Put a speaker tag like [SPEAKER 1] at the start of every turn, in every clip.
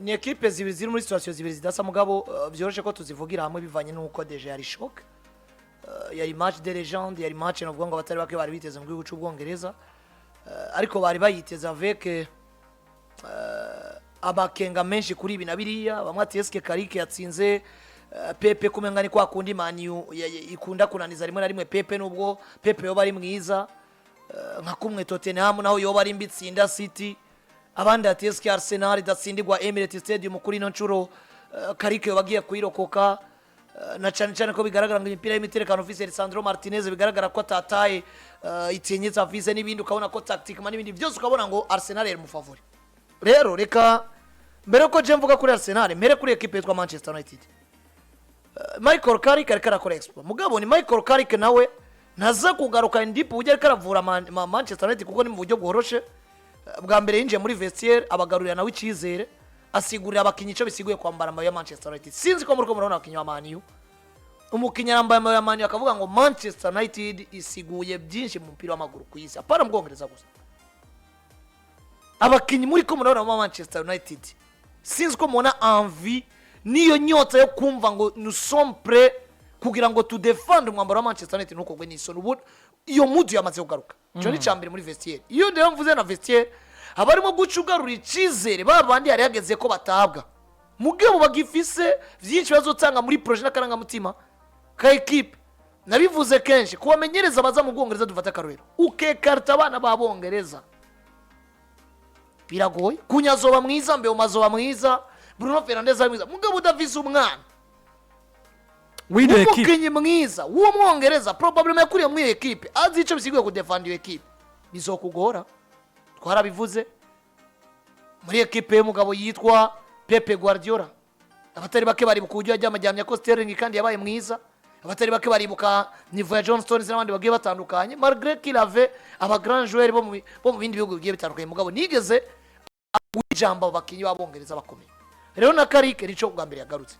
[SPEAKER 1] ni equipe ziri muri situation zibiri zidasa mugabo byoroshe ko tuzivugira hamwe bivanye nuko deje yari shock yari match de légende yari match no vuga ngo batari bake bari biteze mu gihugu cy'Ubwongereza ariko bari bayiteze avec Amakenga menshi kuri ibi na biriya bamwe ati eske Karike yatsinze Pepe kumenga ni kwa kundi maniyu ikunda kunaniza rimwe na rimwe Pepe nubwo Pepe yo bari mwiza nka kumwe Tottenham naho yo bari mbitsinda City abandi ati eske Arsenal idatsindirwa Emirates Stadium kuri no ncuro Karike yo bagiye kuyirokoka na cyane ko bigaragara ngo imipira y'imiterekano officiel Sandro Martinez bigaragara ko atataye itinyitsa officiel n'ibindi ukabona ko tactique man n'ibindi byose ukabona ngo Arsenal iri mu favori. Rero reka mbere ko je mvuga kuri Arsenal mbere kuri equipe yitwa Manchester United Michael Carrick ariko arakora expo mugabo ni Michael Carrick nawe naza kugaruka indipo ujye ariko aravura Manchester United kuko ni mu buryo bworoshe bwa mbere yinje muri vestiaire abagarurira nawe icizere asigurira abakinyi cyo bisiguye kwambara amayo ya Manchester United sinzi ko muri ko murabona abakinyi ba Man U umukinyi arambaye amayo ya Man U akavuga ngo Manchester United isiguye byinshi mu mupira w'amaguru ku isi apara mu Bwongereza gusa abakinyi muri ko murabona mu Manchester United sinzi ko mubona envie niyo nyota yo kumva ngo nous sommes prêts kugira ngo tu défendre umwambaro wa Manchester United nuko gwe niso nubu iyo mudu yamaze kugaruka cyo ni cyambere muri vestiaire iyo ndeyo mvuze na vestiaire abarimo gucugarura icizere babandi yari yageze ko batabwa mugabo bagifise byinshi bazotanga muri projet n'akaranga mutima ka equipe nabivuze kenshi kubamenyereza baza mu Bwongereza dufata karwero ukekarta abana babongereza biragoye kunyazoba mwiza mbe umazoba mwiza Bruno Fernandes mwiza mugabo udavise umwana umukinyi mwiza uwo mwongereza probablement yakuriye muri equipe azi ico bisiguye ku defend equipe bizokugora twarabivuze muri equipe y'umugabo yitwa Pepe Guardiola abatari bake bari bukujya ajyamajyamya ko Sterling kandi yabaye mwiza abatari bake baribuka niveau ya John Stones n'abandi bagiye batandukanye malgré qu'il avait aba grand joueur bo mu bindi bihugu bigiye bitandukanye mugabo nigeze wijamba bakinyi babongereza bakomeye rero na Karike rico bwa mbere yagarutse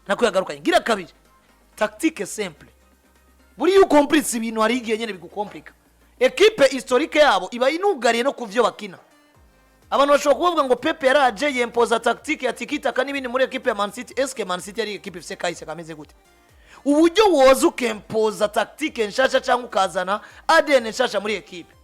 [SPEAKER 1] nako yagarukanye gira kabiri tactique simple buri you complex ibintu hari igihe nyene bigukomplika equipe historique yabo iba inugariye no kuvyo bakina abantu bashobora kuvuga ngo Pepe yaraje yempoza tactique ya tikitaka n'ibindi muri equipe ya Man City eske Man City yari equipe ifise kahise kameze gute uburyo woza ukempoza tactique nshasha cyangwa ukazana ADN nshasha muri equipe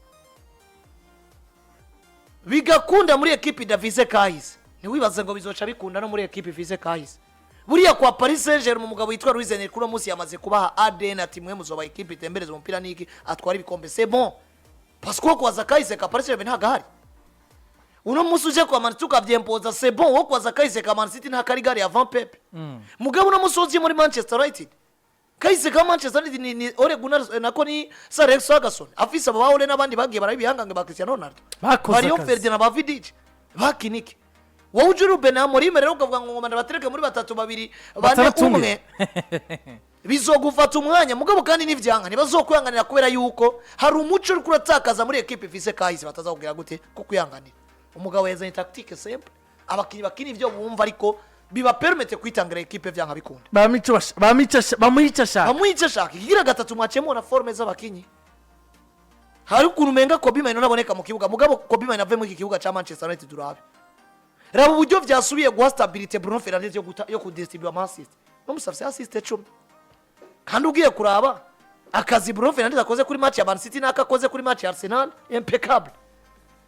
[SPEAKER 1] bigakunda muri equipe idafise kahise ni wibaze ngo bizoca bikunda no muri equipe ifise kahise buriya kwa Paris Saint-Germain umugabo yitwa Luis Enrique kuno munsi yamaze kubaha ADN ati mwe muzoba equipe itembereza umupira niki atwara ibikombe c'est bon parce que kwa kahise ka Paris Saint-Germain ntagahari uno munsi uje kwa Man City ukavyempoza c'est bon wo kwa kahise ka Man City nta karigari avant Pepe mugabo uno munsi uzi muri Manchester United kahise ka Manchester United ni Ole Gunnar nako ni Sir Alex Ferguson afisa babaole n'abandi bagiye barabihangange ba Cristiano Ronaldo bariyo Ferdinand Bavidic bakiniki wowe ujuru Benamori rero ukavuga ngo ngomanda batereke muri batatu babiri bane umwe bizogufata umwanya mugabo kandi n'ivyanga ntibazokwihanganira kubera yuko hari umuco uri kuratakaza muri equipe ifise kahise batazakubwira gute ko kwihanganira umugabo yazanye tactique simple abakinyi bakini ivyo bumva ariko biba permete kwitangira equipe vyanga bikunda bamica shaka igira gatatu mwacemo na forme z'abakinyi hari kurumenga Kobe Maino naboneka mu kibuga mugabo Kobe Maino ave mu kibuga ca Manchester United durabe rabo buryo vyasubiye guha stabilité Bruno Fernandes yo kudistribua assist no musafise assist 10 kandi ugiye kuraba akazi Bruno Fernandes akoze kuri match ya Man City nakakoze kuri match ya Arsenal impeccable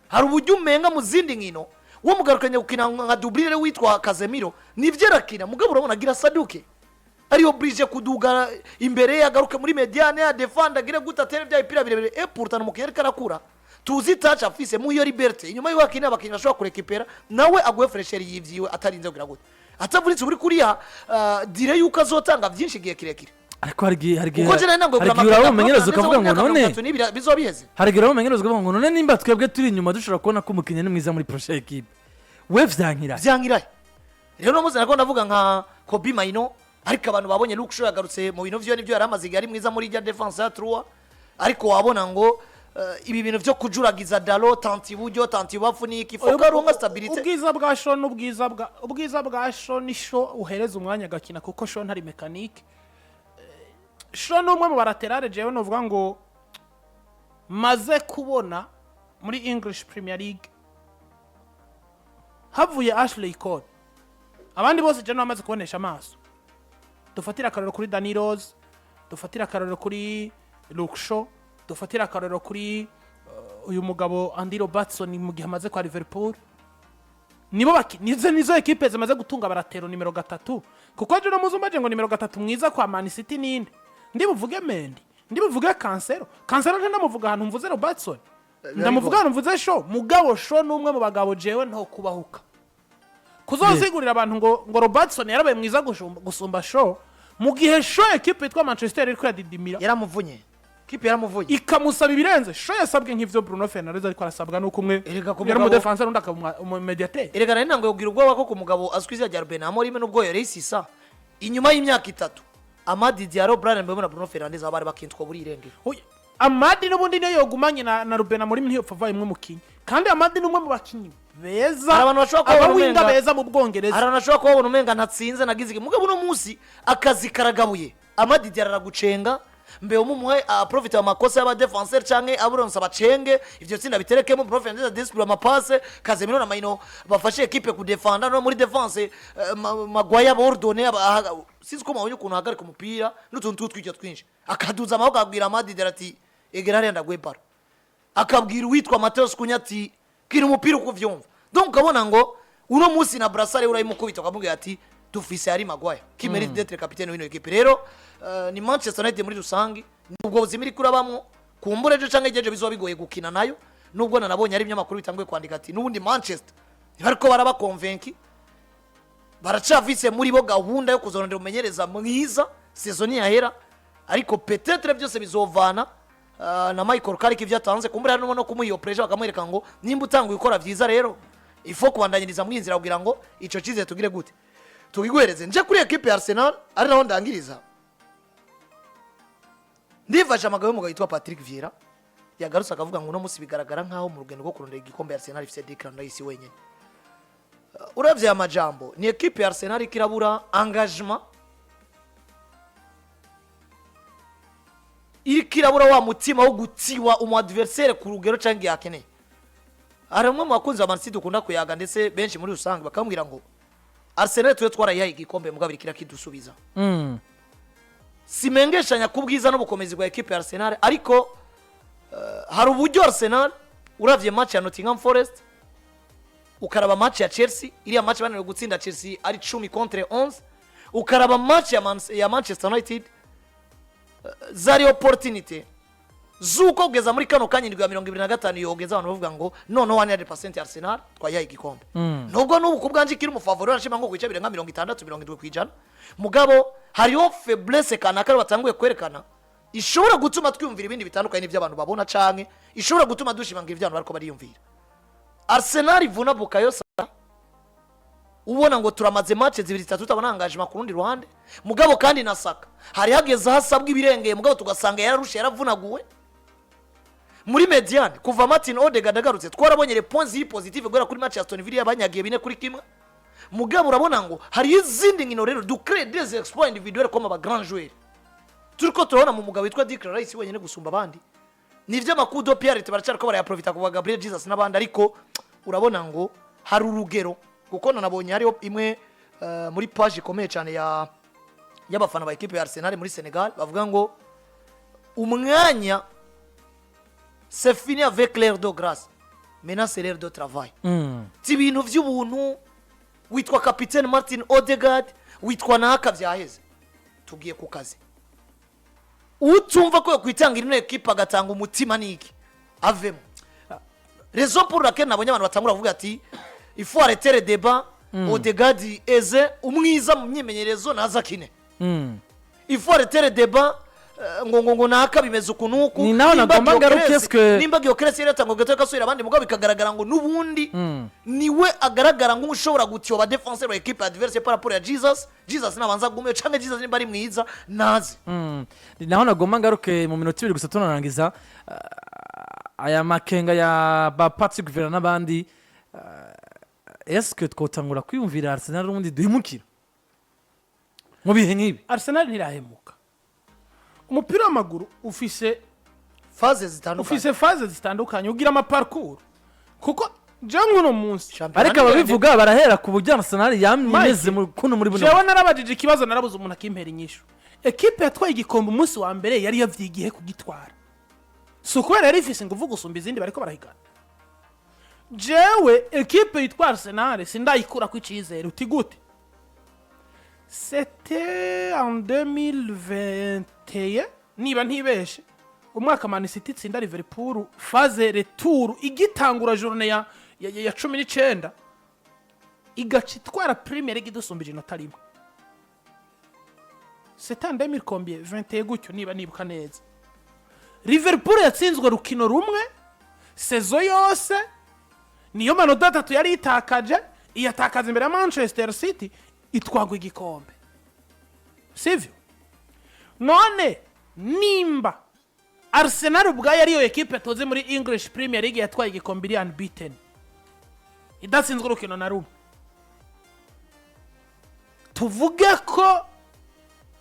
[SPEAKER 1] hari uburyo umenga mu zindi nkino wo mugarukanye gukina nka doublure witwa Casemiro nivyerakina mugabo urabona agira Saduke ari oblige kuduga imbere yagaruke muri mediane ya defend agire gutatere bya ipira birebire et pourtant umukinnyi karakura tuzi touch afise mu iyo liberté inyuma yo akina abakinyi bashobora kurekipera nawe agwe fresher yivyiwe atarinze kugira gute atavunitse uri kuriya dire yuko azotanga byinshi giye kirekire
[SPEAKER 2] ariko harigiraho umenyereza ukavuga ngo none
[SPEAKER 1] bizobiheze
[SPEAKER 2] harigiraho umenyereza ukavuga ngo none nimba twebwe turi inyuma dushobora kubona ko umukinnyi ni mwiza muri prochaine equipe we vyankira
[SPEAKER 1] rero no muze nako ndavuga nka Kobe Maino ariko abantu babonye Luke Shaw yagarutse mu bintu vyo nivyo yaramaziga ari mwiza muri ya defense ya 3 ariko wabona ngo ibi bintu vyo kujuragiza Dalo tanti buryo tanti bafu niki foka runga stability
[SPEAKER 3] ubwiza bwa Shaw ni Shaw uhereza umwanya gakina kuko Shaw ntari mechanique Shaw numwe mu baraterare jewe novuga ngo maze kubona muri English Premier League havuye Ashley Cole abandi bose je namaze kubonesha amaso dufatira akarero kuri Danny Rose dufatira akarero kuri Luke Shaw dufatira akarero kuri uyu mugabo Andy Robertson mu gihe amaze kwa Liverpool nizo ekipe zimaze gutunga baratero nimero 3 kuko je no muzumbaje ngo nimero 3 mwiza kwa Man City ninde ndibuvuge Mendy ndibuvuge Cancelo je ndamuvuga ahantu mvuze Robertson ndamuvuga ahantu mvuze Shaw mugabo Shaw numwe mu bagabo jewe nto kubahuka kuzozigurira abantu ngo Robertson yarabaye mwiza gusumba Shaw mu gihe Shaw ekipe yitwa Manchester iri kudidimira
[SPEAKER 1] yaramuvunye kipe yaramuvuye
[SPEAKER 3] ikamusaba ibirenze Shaw yasabwe nk'ivyo Bruno Fernandes ariko arasabwa nuko umwe yari mu defenseur undi akaba mediateur
[SPEAKER 1] erega nari nango yogira ubwoba ko kumugabo azwiza rya Ruben Amorim n'ubwo yari isisa inyuma y'imyaka 3 Amadi Diallo Brian Mbeumo na Bruno Fernandes abari bakintwa buri irengero Amadi n'ubundi niyo yogumanye na Ruben Amorim ntiyopfa vaye mwe mukinyi kandi Amadi n'umwe mu bakinyi beza abantu bashobora
[SPEAKER 3] kuba winga beza mu Bwongereza
[SPEAKER 1] abantu bashobora kuba babona umenga ntatsinze nagize mugabo no munsi akazi karagabuye Amadi Diallo aragucenga Mbeumo muhe profite amakosa y'aba defenseur canke aburonsa bacenge ivyo tsinda biterekemo Bruno Fernandes display amapase Casemiro na Maino bafashe equipe ku defender no muri defense Magwaya bordone sinzi ko mabonye ukuntu hagarika umupira n'utuntu tw'icyo twinshi akaduza amaboko akabwira Amadi Diallo ati egera renda gwepara akabwira witwa Mateus Kunyati kiri umupira uko vyumva donc kabona ngo uno munsi na Brassare urayimukubita akamubwira ati dufise ari Magwaya qui mérite d'être capitaine w'ino equipe rero ni Manchester United muri rusangi ubwo buzimiri kurabamwo kumbure je canke jeje bizoba bigoye gukina nayo nubwo nanabonye ari ibinyamakuru bitanguye kwandika ati nubundi Manchester bariko baraba convaincu baracavise muri bo gahunda yo kuzorondera umenyereza mwiza saison yahera ariko peut-être byose bizovana na Michael Carrick ivyo atanze kumbure hano no kumuhiyo pressure bakamwereka ngo nimba utanga gukora vyiza rero ifo kubandanyiriza mwinzira kugira ngo ico cize tugire gute tugiguhereze nje kuri equipe ya Arsenal ari naho ndangiriza ndifasha amagabo y'umugabo yitwa Patrick Vieira yagarutse akavuga ngo no musi bigaragara nkaho mu rugendo rwo kurondera igikombe ya Arsenal ifite Declan Rice wenyene uravye amajambo ni equipe ya Arsenal ikirabura engagement ikirabura wa mutima wo gutiwa umu adversaire ku rugero canke yakene aramwe mu bakunzi ba Man City ukunda kuyaga ndetse benshi muri rusange bakambwira ngo Arsenal tuwe twarayihaye igikombe mugabiri kira kidusubiza simengeshanya kubwiza no bukomezi bwa equipe ya Arsenal ariko hari uburyo Arsenal uravye match ya Nottingham Forest ukaraba match ya Chelsea iriya match bananiwe gutsinda Chelsea ari 10 contre 11 ukaraba match ya Manchester United zari opportunity zuko kugeza muri kano kanya ndwi ya 2025 yogeza abantu bavuga ngo none 100% Arsenal twayaye igikombe nubwo nubu kubwanje kiri mu favori arashima ngo kwicabire nka 60 70 kwijana mugabo hariho faiblesse kanaka batanguye kwerekana ishobora gutuma twiyumvira ibindi bitandukanye n'ivyo abantu babona canke ishobora gutuma dushimangira ivyo abantu bariko bariyumvira Arsenal ivuna Bukayo Saka ubona ngo turamaze match 2-3 tutabona engagement ku rundi ruhande mugabo kandi na Saka hari hageze hasabwa ibirengeye mugabo tugasanga yararusha yaravunaguwe muri mediane kuva Martin Odegaard agarutse twarabonye les points ziri positive gwera kuri match ya Aston Villa yabanyagiye bine kuri kimwe mugabo urabona ngo hari izindi nkino rero du créer des exploits individuels comme aba grand joueurs turiko turabona mu mugabo witwa Declan Rice wenyene gusumba abandi nivyo makudo Pierre baracyari ko barayaprofita kuva Gabriel Jesus n'abandi ariko urabona ngo hari urugero kuko nanabonye hariho imwe muri page ikomeye cyane y'abafana ba equipe ya Arsenal muri Senegal bavuga ngo umwanya c'est fini avec l'air de grâce maintenant c'est l'air de travail ti bintu vy'ubuntu witwa capitaine Martin Odegaard witwa naka vyaheze tugiye ku kazi utumva ko kwitangira ino equipe agatanga umutima niki avemo raison pour laquelle nabonye abantu batangura kuvuga ati il faut arrêter le débat Odegaard eze umwiza mu myimenyerezo nazakine il faut arrêter le débat ngo naka bimeze ukunuku
[SPEAKER 2] ni naho nagomba ngarukeske
[SPEAKER 1] nimba Gyökeres yari atango gato kasubira abandi mugabo bikagaragara ngo nubundi niwe agaragara ngo ushobora gutyo ba defenseur wa equipe adverse par rapport ya Jesus nabanza gume canke Jesus nimba ari mwiza nazi
[SPEAKER 2] ni naho nagomba ngaruke mu minota 2 gusa tunarangiza aya makenga ya ba Patrick Vieira n'abandi est-ce que twotangura kwiyumvira Arsenal n'ubundi duhimukira mu bihe nk'ibi
[SPEAKER 3] Arsenal ntirahemuka umupira w'amaguru ufise
[SPEAKER 1] phase zitandukanye
[SPEAKER 3] ugira ama parcours kuko jangu no munsi
[SPEAKER 2] ariko ababivuga barahera ku buryo Arsenal yameze kuno muri buno
[SPEAKER 3] jewe narabajije ikibazo narabuze umuntu akimpera inyishu ekipe yatwaye igikombe umunsi wa mbere yari yavyigiye kugitwara so kubera yari ifise nguvu gusumba izindi bariko barahigana jewe ekipe yitwa Arsenal sindayikura ku icizere uti gute c'était en 2021 niba ntibeshe umwaka Man City tsinda Liverpool phase retour igitangura journée ya 19 igacitwara Premier League dusumbije inota rimwe c'était en 2000 combien 21 gutyo niba nibuka neza Liverpool yatsinzwe rukino rumwe sezo yose niyo manota 3 yari itakaje iyatakaza imbere ya Manchester City itwagwa igikombe sivyo none nimba Arsenal ubwayo ariyo ekipe toze muri English Premier League yatwaye igikombe iri unbeaten idatsinzwe urukino na rumwe tuvuge ko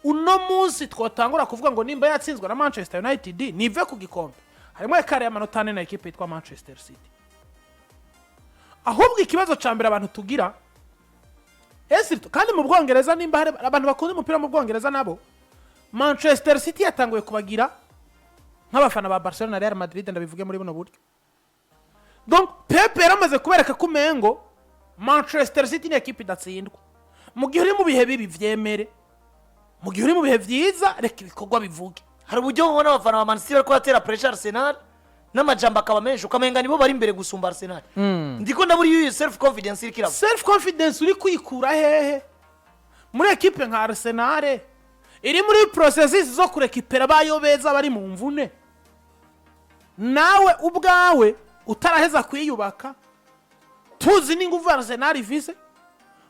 [SPEAKER 3] uno munsi twatangura kuvuga ngo nimba yatsinzwe na Manchester United nive ku gikombe harimo ekare y'amanota 4 na ekipe yitwa Manchester City ahubwo ikibazo cyambere abantu tugira kandi mu Bwongereza nimba hari abantu bakunda umupira mu Bwongereza nabo Manchester City yatanguye kubagira nk'abafana ba Barcelona Real Madrid ndabivuge muri buno buryo donc Pep yaramaze kubereka kumengo Manchester City ni ekipe idatsindwa mu gihe uri mu bihe bibi vyemere mu gihe uri mu bihe vyiza reka ibikorwa bivuge
[SPEAKER 1] hari uburyo ubona abafana ba Man City bariko batera pressure Arsenal n'amajambo akaba menshi ukamenga nibo bari imbere gusumba Arsenal ndiko ndaburi iyo self confidence iri kirabo
[SPEAKER 3] self confidence uri kuyikura hehe muri ekipe nka Arsenal iri muri processes zo kurekipera bayobeza bari mu mvune nawe ubwawe utaraheza kwiyubaka tuzi n'inguvu Arsenal ifise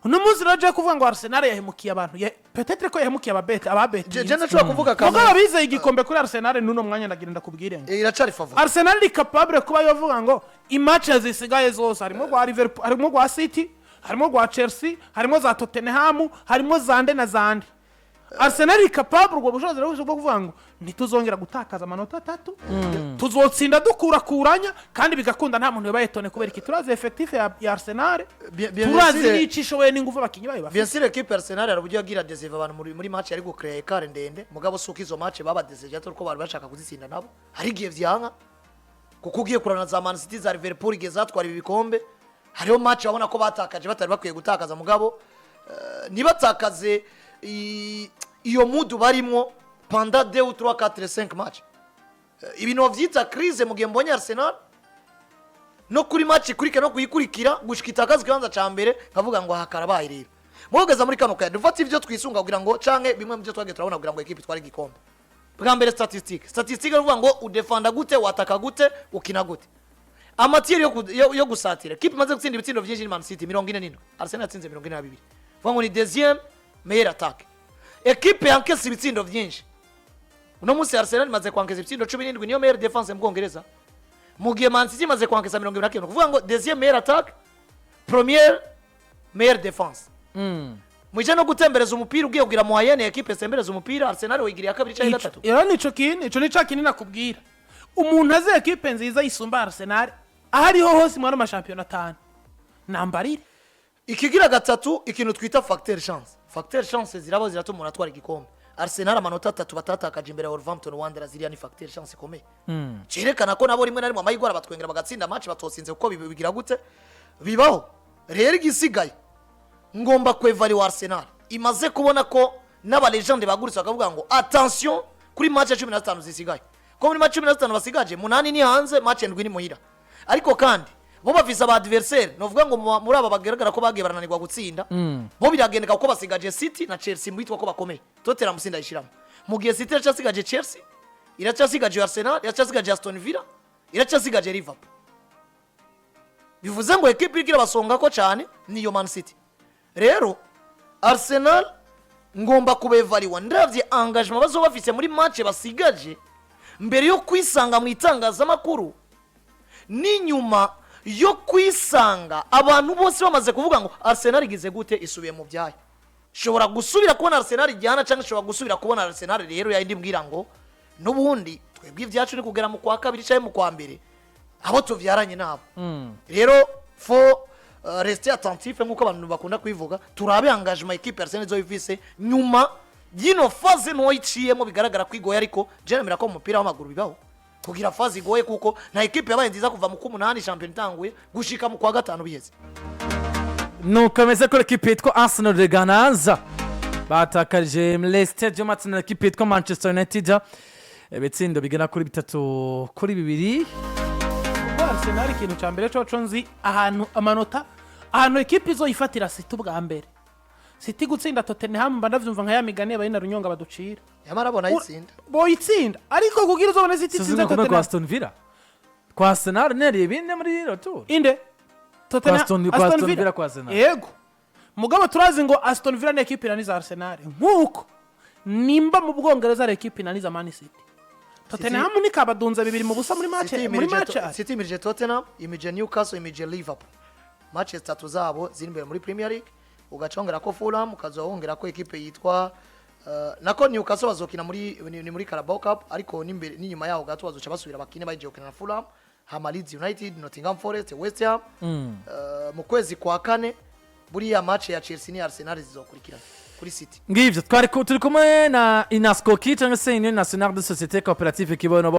[SPEAKER 3] uno munsi roje kuvuga ngo Arsenal yahemukiye abantu peut-être ko yahemukiye ababeti
[SPEAKER 1] je nashobora kuvuga kamwe
[SPEAKER 3] kuko abize igikombe kuri Arsenal nuno mwanya ndagira ndakubwire ngo
[SPEAKER 1] iracari favor
[SPEAKER 3] Arsenal ni capable kuba yovuga ngo imatches zisigaye zose harimo gwa Liverpool harimo gwa City harimo gwa Chelsea harimo za Tottenham harimo zande na zande Arsenal ni capable ubwo bushobozi bwo kuvuga ngo ntituzongera gutakaza amanota 3 tuzotsinda dukurakuranya kandi bigakunda nta muntu yabayetone kubera iki turaze effectif ya Arsenal turazi nicisho we n'ingufu abakinyi bayo
[SPEAKER 1] bien sûr équipe Arsenal araburyo agira deceive abantu muri match ari gucreate kare ndende mugabo suko izo match baba deceive atari ko bari bashaka kuzitsinda nabo hari giye vyanka kuko ugiye kurana za Man City za Liverpool igeze atwara ibikombe hariho match babona ko batakaje batari bakwiye gutakaza mugabo nibatakaze iyo mudu barimo pendant 2 ou 3 4 5 match ibintu vyita crise mu gihe mbonye Arsenal no kuri match kurika no kuyikurikira gushikita akazi kanza ca mbere kavuga ngo hakarabaye rero mugeza muri kano kaya dufata ivyo twisunga kugira ngo canke bimwe muvyo twage turabona kugira ngo equipe twari gikombe bwa mbere statistique ruvuga ngo udefenda gute wataka gute ukina gute amatiri yo gusatira equipe maze gutsinda ibitsindo vyinshi Man City 47 Arsenal yatsinze 42 vuga ngo ni deuxième meilleure attaque equipe yankese ibitsindo vyinshi uno munsi Arsenal maze kwankeza ibitsindo 17 niyo meilleure defense mu Bwongereza mu gihe Man City maze kwankeza 27 kuvuga ngo deuxième meilleure attaque première meilleure défense muje no gutembereza umupira ugiye kugira moyenne equipe sembereza umupira Arsenal wigiriye kabiri cyangwa gatatu
[SPEAKER 3] ico ni cakini nakubwira umuntu aze equipe nziza yisumba Arsenal ahariho hose mu mashampiyona 5 nambarire
[SPEAKER 1] ikigira gatatu ikintu twita facteur chance zirabo ziratuma umuntu atwara igikombe Arsenal amanota 3 batatakaje imbere ya Wolverhampton Wanderers ziriya ni facteur chance ikomeye cerekana ko nabo rimwe na rimwe amahigora batwengera bagatsinda match batosinze uko bigira gute bibaho rero igisigaye ngomba kwevaluer Arsenal imaze kubona ko n'aba legende baguritse bakavuga ngo attention kuri match ya 15 zisigaye ko muri match 15 basigaje 8 ni hanze match 7 ni muhira ariko kandi bo bafise aba adversaire novuga ngo muri aba bagaragara ko bagiye barananirwa gutsinda bo biragendeka ko basigaje City na Chelsea mwitwa ko bakomeye Tottenham musinda yishiramo mu gihe City iracasigaje Chelsea iracasigaje Arsenal iracasigaje Aston Villa iracasigaje Liverpool bivuze ngo equipe igira basonga ko cyane niyo Man City rero Arsenal ngomba kubevaliwa ndavye engagement bazo bafise muri match basigaje mbere yo kwisanga mu itangazamakuru n'inyuma yo kwisanga abantu bose bamaze kuvuga ngo Arsenal igize gute isubiye mu byayo shobora gusubira kubona Arsenal ijyana cyangwa shobora gusubira kubona Arsenal rero yindi mbwira ngo nubundi twebwe ibyacu ni kugera mu kwa kabiri cyangwa mu kwa mbere abo tuvyaranye nabo rero faut rester attentif nk'uko abantu bakunda kwivuga turabe engagement equipe Arsenal zo ifise nyuma y'ino phase no yiciyemo bigaragara kwigoye ariko je nemera ko mu mupira w'amaguru bibaho kugira phase igoye kuko nta equipe yabaye nziza kuva mu 18 champion itanguye gushika mu kwa gatanu biheze.
[SPEAKER 2] nukomeza ko ekipe yitwa Arsenal de Ganaza batakarije Leicester yo matsinda ekipe yitwa Manchester United ibitsindo bigana kuri 3-2
[SPEAKER 3] Arsenal ikintu cya mbere cyo nzi ahantu amanota ahantu ekipe izo yifatira City ubwa mbere City gutsinda Tottenham mba ndavyumva nka ya migani y'abayina runyonga baducira
[SPEAKER 1] yamara bona yitsinda
[SPEAKER 3] boyitsinda ariko kugira uzobone City
[SPEAKER 2] tsinze Tottenham kwa Aston Villa kwa Arsenal neri binde muri retour
[SPEAKER 3] inde Tottenham
[SPEAKER 2] Aston Villa kwa Arsenal
[SPEAKER 3] yego mugabo turazi ngo Aston Villa ni ekipe inaniza Arsenal nkuko nimba mu Bwongereza ari ekipe inaniza Man City Tottenham ni kabadunza bibiri mu busa muri match
[SPEAKER 1] City imirije Tottenham imije Newcastle imije Liverpool matches 3 zabo ziri imbere muri Premier League ugacongera ko Fulham ukazongera ko ekipe yitwa nako Newcastle bazokina muri Carabao Cup ariko nimbere n'inyuma yaho gato bazoca basubira bakine baje gukina na Fulham hama Leeds United Nottingham Forest West Ham mu kwezi kwa kane buriya match ya Chelsea ni Arsenal zizokurikirana kuri City
[SPEAKER 2] ngivyo twari turi kumwe na Inasco cyangwa se Union Nationale de Société Coopérative Kibono